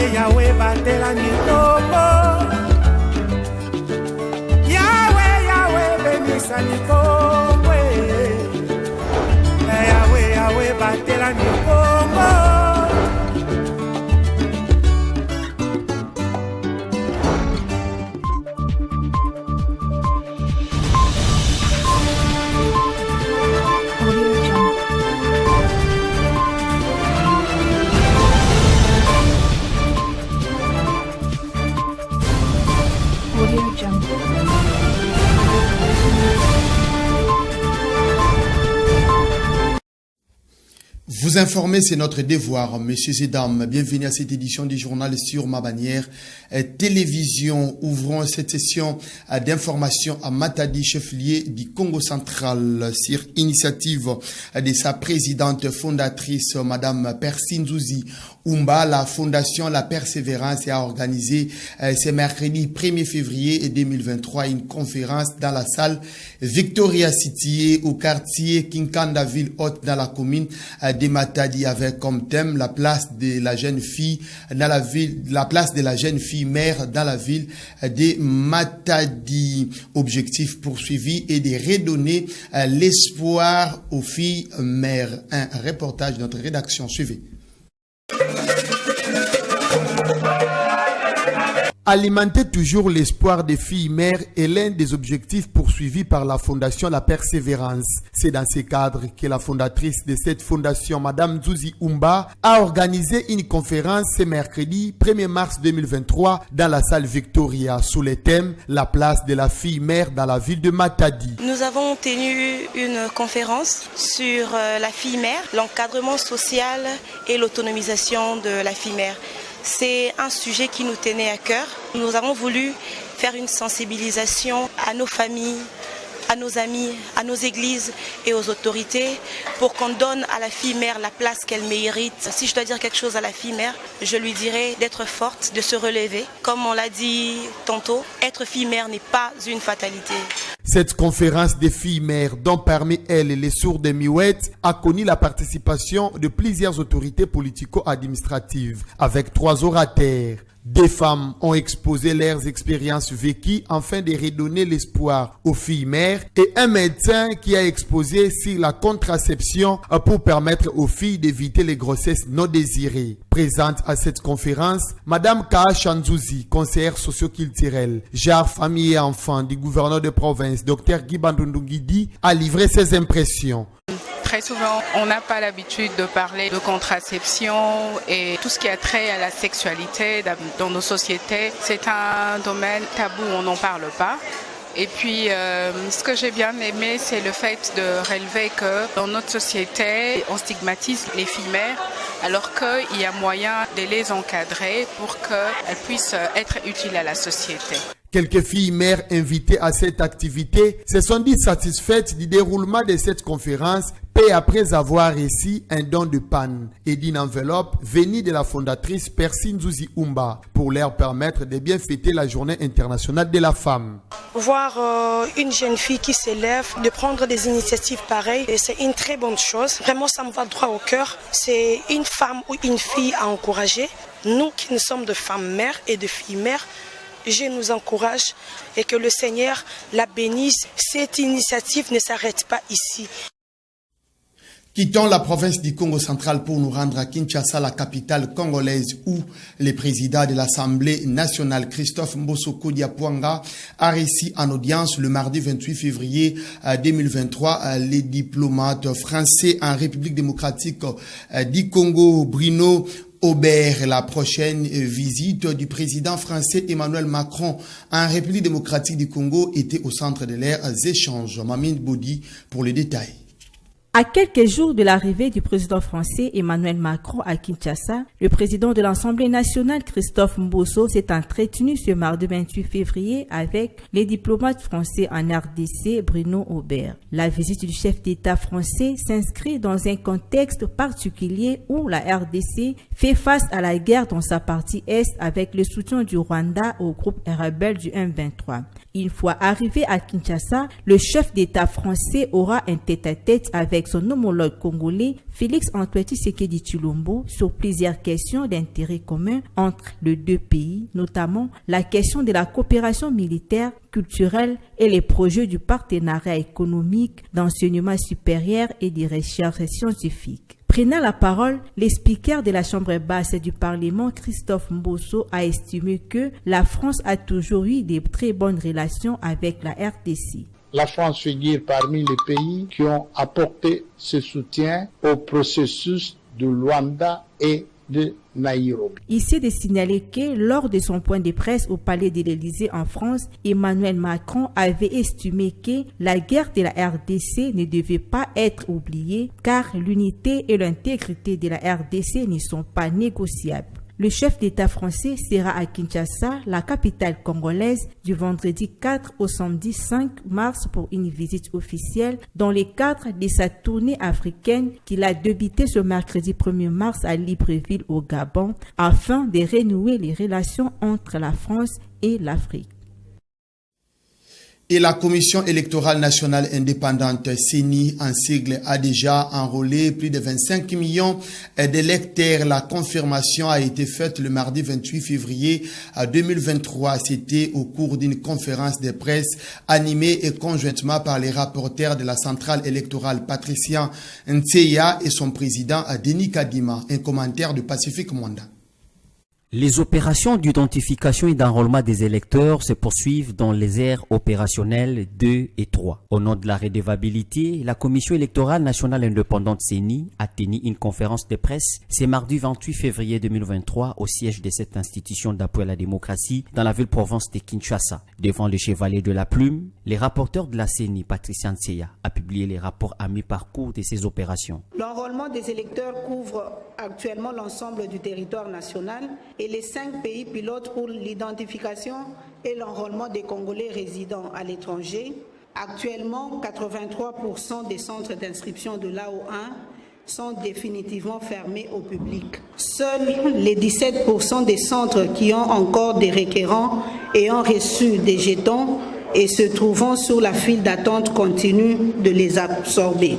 Yahweh, Yahweh, batela Nikongo. Yahweh, Yahweh, bénissa Nikongo. Yahweh, Yahweh, batela Nikongo. Vous informer, c'est notre devoir, messieurs et dames. Bienvenue à cette édition du journal sur ma bannière télévision. Ouvrons cette session d'information à Matadi, chef-lieu du Congo central, sur initiative de sa présidente fondatrice, Madame Persine Zouzi Oumba. La fondation La Persévérance a organisé ce mercredi 1er février 2023 une conférence dans la salle Victoria City au quartier Kinkanda, ville haute dans la commune de Matadi, avec comme thème la place de la jeune fille dans la ville, la place de la jeune fille mère dans la ville de Matadi. Objectif poursuivi est de redonner l'espoir aux filles mères. Un reportage de notre rédaction. Suivez. Alimenter toujours l'espoir des filles mères est l'un des objectifs poursuivis par la Fondation La Persévérance. C'est dans ce cadre que la fondatrice de cette fondation, Madame Zouzi Oumba, a organisé une conférence ce mercredi 1er mars 2023 dans la salle Victoria sous le thème « La place de la fille mère dans la ville de Matadi ». Nous avons tenu une conférence sur la fille mère, l'encadrement social et l'autonomisation de la fille mère. C'est un sujet qui nous tenait à cœur. Nous avons voulu faire une sensibilisation à nos familles, à nos amis, à nos églises et aux autorités pour qu'on donne à la fille mère la place qu'elle mérite. Si je dois dire quelque chose à la fille mère, je lui dirais d'être forte, de se relever. Comme on l'a dit tantôt, être fille mère n'est pas une fatalité. Cette conférence des filles mères, dont parmi elles les sourds de Miouette, a connu la participation de plusieurs autorités politico-administratives, avec 3 orateurs. Des femmes ont exposé leurs expériences vécues afin de redonner l'espoir aux filles mères et un médecin qui a exposé sur la contraception pour permettre aux filles d'éviter les grossesses non désirées. Présente à cette conférence, Madame Kaa Chanzouzi, conseillère socio-culturelle, genre famille et enfants du gouverneur de province, Dr Guy Bandundungidi, a livré ses impressions. Très souvent, on n'a pas l'habitude de parler de contraception et tout ce qui a trait à la sexualité dans nos sociétés. C'est un domaine tabou, on n'en parle pas. Et puis, ce que j'ai bien aimé, c'est le fait de relever que dans notre société, on stigmatise les filles mères, alors qu'il y a moyen de les encadrer pour qu'elles puissent être utiles à la société. Quelques filles mères invitées à cette activité se sont dites satisfaites du déroulement de cette conférence, peu après avoir reçu un don de panne et d'une enveloppe venue de la fondatrice Persine Zouzi Oumba pour leur permettre de bien fêter la journée internationale de la femme. Voir une jeune fille qui s'élève, de prendre des initiatives pareilles, c'est une très bonne chose. Vraiment, ça me va droit au cœur. C'est une femme ou une fille à encourager. Nous qui nous sommes de femmes mères et de filles mères, je nous encourage et que le Seigneur la bénisse. Cette initiative ne s'arrête pas ici. Quittons la province du Congo central pour nous rendre à Kinshasa, la capitale congolaise, où le président de l'Assemblée nationale, Christophe Mbosoko Diapwanga, a reçu en audience le mardi 28 février 2023 les diplomates français en République démocratique du Congo, Bruno Aubert. La prochaine visite du président français Emmanuel Macron en République démocratique du Congo était au centre de leurs échanges. Mamine Bodi pour les détails. À quelques jours de l'arrivée du président français Emmanuel Macron à Kinshasa, le président de l'Assemblée nationale Christophe Mbosso s'est entretenu ce mardi 28 février avec les diplomates français en RDC Bruno Aubert. La visite du chef d'État français s'inscrit dans un contexte particulier où la RDC fait face à la guerre dans sa partie Est avec le soutien du Rwanda au groupe rebelle du M23. Une fois arrivé à Kinshasa, le chef d'État français aura un tête-à-tête avec son homologue congolais, Félix-Antoine Tshisekedi Tshilombo, sur plusieurs questions d'intérêt commun entre les deux pays, notamment la question de la coopération militaire, culturelle et les projets du partenariat économique, d'enseignement supérieur et de recherche scientifique. Prenant la parole, le speaker de la Chambre basse du Parlement, Christophe Mbosso, a estimé que la France a toujours eu de très bonnes relations avec la RDC. La France figure parmi les pays qui ont apporté ce soutien au processus de Luanda et de Nairobi. Ici de signaler que lors de son point de presse au Palais de l'Élysée en France, Emmanuel Macron avait estimé que la guerre de la RDC ne devait pas être oubliée car l'unité et l'intégrité de la RDC ne sont pas négociables. Le chef d'État français sera à Kinshasa, la capitale congolaise, du vendredi 4 au samedi 5 mars pour une visite officielle dans le cadre de sa tournée africaine qu'il a débuté ce mercredi 1er mars à Libreville au Gabon afin de renouer les relations entre la France et l'Afrique. Et la Commission électorale nationale indépendante, CENI, en sigle, a déjà enrôlé plus de 25 millions d'électeurs. La confirmation a été faite le mardi 28 février 2023. C'était au cours d'une conférence de presse animée et conjointement par les rapporteurs de la centrale électorale Patricia Ntseya et son président Denis Kadima. Un commentaire de Pacifique Mwanda. Les opérations d'identification et d'enrôlement des électeurs se poursuivent dans les aires opérationnelles 2 et 3. Au nom de la redevabilité, la Commission électorale nationale indépendante CENI a tenu une conférence de presse ce mardi 28 février 2023 au siège de cette institution d'appui à la démocratie dans la ville-province de Kinshasa. Devant le chevalier de la plume, les rapporteurs de la CENI, Patricia Ntseya, a publié les rapports à mi-parcours de ces opérations. L'enrôlement des électeurs couvre actuellement l'ensemble du territoire national et les 5 pays pilotes pour l'identification et l'enrôlement des Congolais résidant à l'étranger. Actuellement, 83% des centres d'inscription de l'AO1 sont définitivement fermés au public. Seuls les 17% des centres qui ont encore des requérants ayant reçu des jetons et se trouvant sur la file d'attente continuent de les absorber.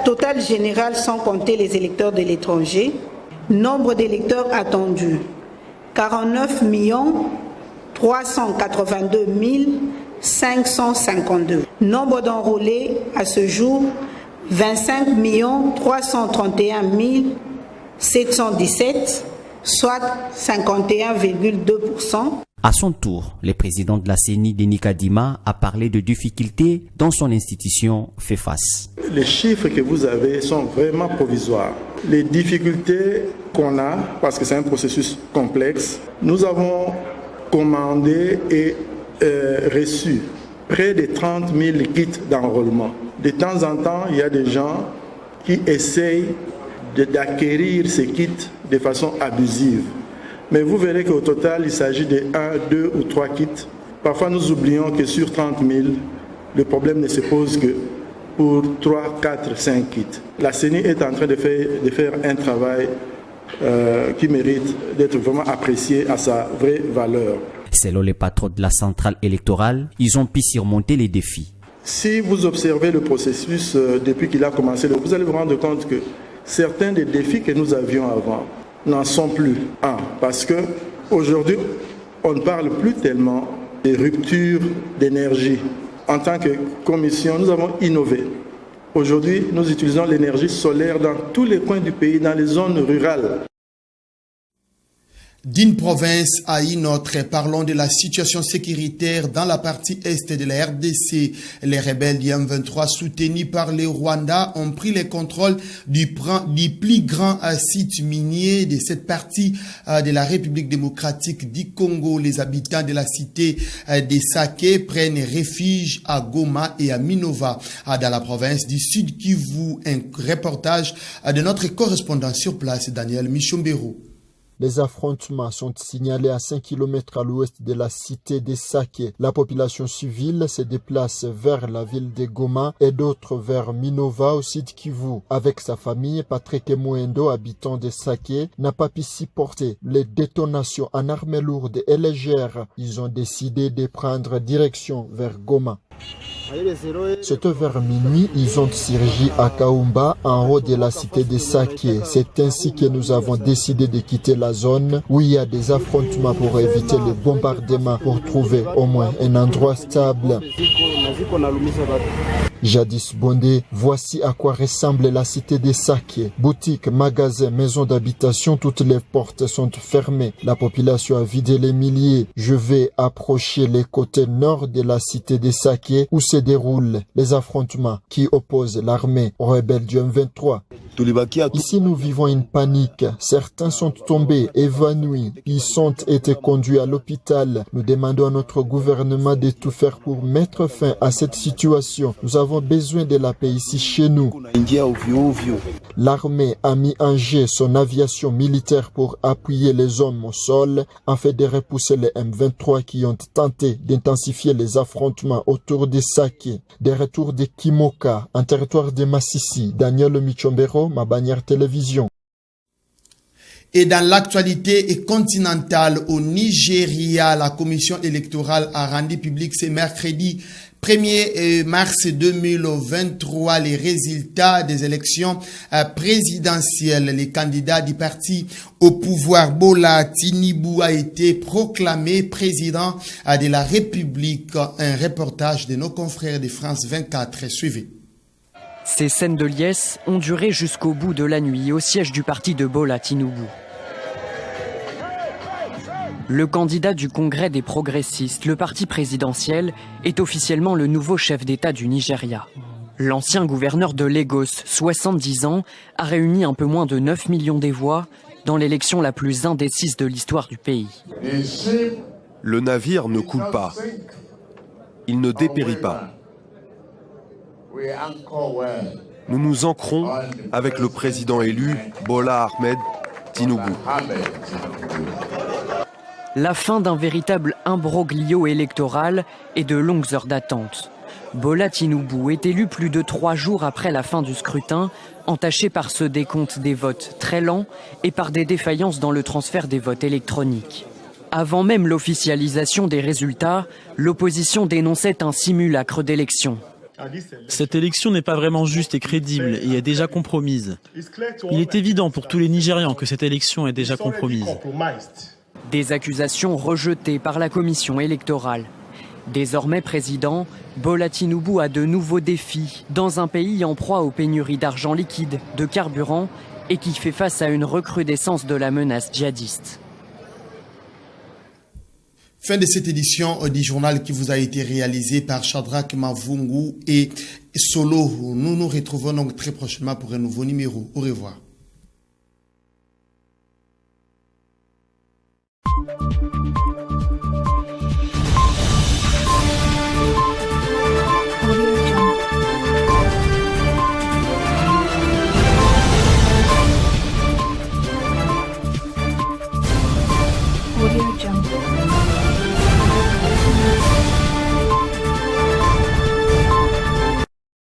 Total général sans compter les électeurs de l'étranger. Nombre d'électeurs attendus 49 382 552. Nombre d'enrôlés à ce jour 25 331 717, soit 51,2%. À son tour, le président de la CENI, Denis Kadima, a parlé de difficultés dont son institution fait face. Les chiffres que vous avez sont vraiment provisoires. Les difficultés qu'on a, parce que c'est un processus complexe, nous avons commandé et reçu près de 30 000 kits d'enrôlement. De temps en temps, il y a des gens qui essayent d'acquérir ces kits de façon abusive. Mais vous verrez qu'au total, il s'agit de 1, 2 ou 3 kits. Parfois, nous oublions que sur 30 000, le problème ne se pose que pour 3, 4, 5 kits. La CENI est en train de faire un travail qui mérite d'être vraiment apprécié à sa vraie valeur. Selon les patrons de la centrale électorale, ils ont pu surmonter les défis. Si vous observez le processus depuis qu'il a commencé, vous allez vous rendre compte que certains des défis que nous avions avant n'en sont plus. Parce qu'aujourd'hui, on ne parle plus tellement des ruptures d'énergie. En tant que commission, nous avons innové. Aujourd'hui, nous utilisons l'énergie solaire dans tous les coins du pays, dans les zones rurales. D'une province à une autre, parlons de la situation sécuritaire dans la partie est de la RDC. Les rebelles du M23 soutenus par le Rwanda ont pris le contrôle du plus grand site minier de cette partie de la République démocratique du Congo. Les habitants de la cité de Sake prennent refuge à Goma et à Minova dans la province du Sud Kivu. Un reportage de notre correspondant sur place, Daniel Michombero. Les affrontements sont signalés à 5 km à l'ouest de la cité de Sake. La population civile se déplace vers la ville de Goma et d'autres vers Minova au Sud Kivu. Avec sa famille, Patrick Mouendo, habitant de Sake, n'a pas pu supporter les détonations en armes lourdes et légères. Ils ont décidé de prendre direction vers Goma. C'est vers minuit, ils ont surgi à Kaumba, en haut de la cité de Sake. C'est ainsi que nous avons décidé de quitter la zone où il y a des affrontements pour éviter les bombardements, pour trouver au moins un endroit stable. Jadis Bondé, voici à quoi ressemble la cité de Sake. Boutiques, magasins, maisons d'habitation, toutes les portes sont fermées. La population a vidé les milliers. Je vais approcher les côtés nord de la cité de Sake où se déroulent les affrontements qui opposent l'armée aux rebelles du M23. Ici, nous vivons une panique. Certains sont tombés, évanouis. Ils ont été conduits à l'hôpital. Nous demandons à notre gouvernement de tout faire pour mettre fin à cette situation. Nous avons besoin de la paix ici chez nous. L'armée a mis en jeu son aviation militaire pour appuyer les hommes au sol afin de repousser les M23 qui ont tenté d'intensifier les affrontements autour de Sake. Des retours de Kimoka, en territoire de Massissi. Daniel Michombero, Ma Bannière Télévision. Et dans l'actualité continentale au Nigeria, la commission électorale a rendu public ce mercredi 1er mars 2023 les résultats des élections présidentielles. Les candidats du parti au pouvoir Bola Tinubu a été proclamé président de la République. Un reportage de nos confrères de France 24. Suivez. Ces scènes de liesse ont duré jusqu'au bout de la nuit au siège du parti de Bola Tinubu. Le candidat du Congrès des progressistes, le parti présidentiel, est officiellement le nouveau chef d'État du Nigeria. L'ancien gouverneur de Lagos, 70 ans, a réuni un peu moins de 9 millions de voix dans l'élection la plus indécise de l'histoire du pays. Le navire ne coule pas. Il ne dépérit pas. Nous nous ancrons avec le président élu, Bola Ahmed Tinubu. La fin d'un véritable imbroglio électoral et de longues heures d'attente. Bola Tinubu est élu plus de 3 jours après la fin du scrutin, entaché par ce décompte des votes très lent et par des défaillances dans le transfert des votes électroniques. Avant même l'officialisation des résultats, l'opposition dénonçait un simulacre d'élection. Cette élection n'est pas vraiment juste et crédible et est déjà compromise. Il est évident pour tous les Nigérians que cette élection est déjà compromise. Des accusations rejetées par la commission électorale. Désormais président, Bola Tinubu a de nouveaux défis dans un pays en proie aux pénuries d'argent liquide, de carburant et qui fait face à une recrudescence de la menace djihadiste. Fin de cette édition du journal qui vous a été réalisé par Shadrach Mavungu et Solo. Nous nous retrouvons donc très prochainement pour un nouveau numéro. Au revoir. Audio Jungle.